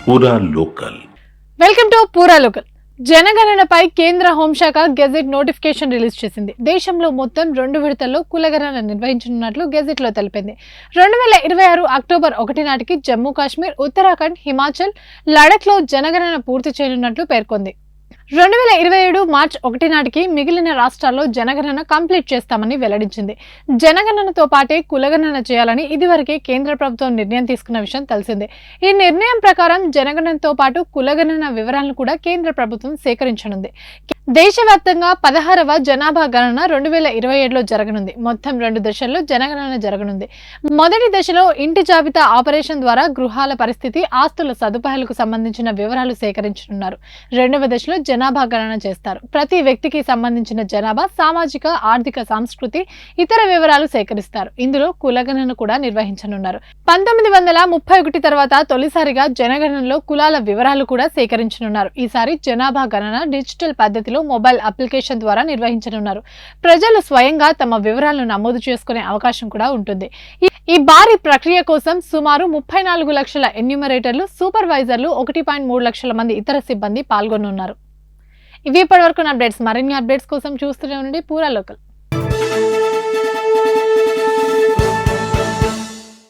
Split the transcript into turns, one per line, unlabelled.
పూరా local.
Welcome to పూరా local. జనగణనపై కేంద్ర హోంశాఖ గెజెట్ నోటిఫికేషన్ రిలీజ్ చేసింది. దేశంలో మొత్తం 2 విడతల్లో కులగణన నిర్వహించనున్నట్లు గెజెట్ లో తెలిపింది. 2026 అక్టోబర్ 1 నాటికి జమ్మూ కాశ్మీర్, ఉత్తరాఖండ్, హిమాచల్, లడఖ్ లో జనగణన పూర్తి చేయనున్నట్లు పేర్కొంది. 2027 మార్చి 1 నాటికి మిగిలిన రాష్ట్రాల్లో జనగణన కంప్లీట్ చేస్తామని వెల్లడించింది. జనగణనతో పాటే కులగణన చేయాలని ఇదివరకే కేంద్ర ప్రభుత్వం నిర్ణయం తీసుకున్న విషయం తెలిసిందే. ఈ నిర్ణయం ప్రకారం జనగణనతో పాటు కులగణన వివరాలను కూడా కేంద్ర ప్రభుత్వం సేకరించనుంది. దేశవ్యాప్తంగా 16వ జనాభా గణన 2027లో జరగనుంది. మొత్తం 2 దశల్లో జనగణన జరగనుంది. మొదటి దశలో ఇంటి జాబితా ఆపరేషన్ ద్వారా గృహాల పరిస్థితి, ఆస్తుల సదుపాయాలకు సంబంధించిన వివరాలు సేకరించనున్నారు. రెండవ దశలో జనాభా గణన చేస్తారు. ప్రతి వ్యక్తికి సంబంధించిన జనాభా, సామాజిక, ఆర్థిక, సంస్కృతి, ఇతర వివరాలు సేకరిస్తారు. ఇందులో కులగణన కూడా నిర్వహించనున్నారు. 1931 తర్వాత తొలిసారిగా జనగణనలో కులాల వివరాలు కూడా సేకరించనున్నారు. ఈసారి జనాభా గణన డిజిటల్ పద్ధతిలో మొబైల్ అప్లికేషన్ ద్వారా నిర్వహించనున్నారు. ప్రజలు స్వయంగా తమ వివరాలను నమోదు చేసుకునే అవకాశం కూడా ఉంటుంది. ఈ భారీ ప్రక్రియ కోసం సుమారు 34 లక్షల ఎన్యూమరేటర్లు, సూపర్వైజర్లు, 1.3 లక్షల మంది ఇతర సిబ్బంది పాల్గొనున్నారు. ఇవి ఇప్పటివరకు అప్డేట్స్. మరిన్ని అప్డేట్స్ కోసం చూస్తూనే ఉండండి పూరా లోకల్.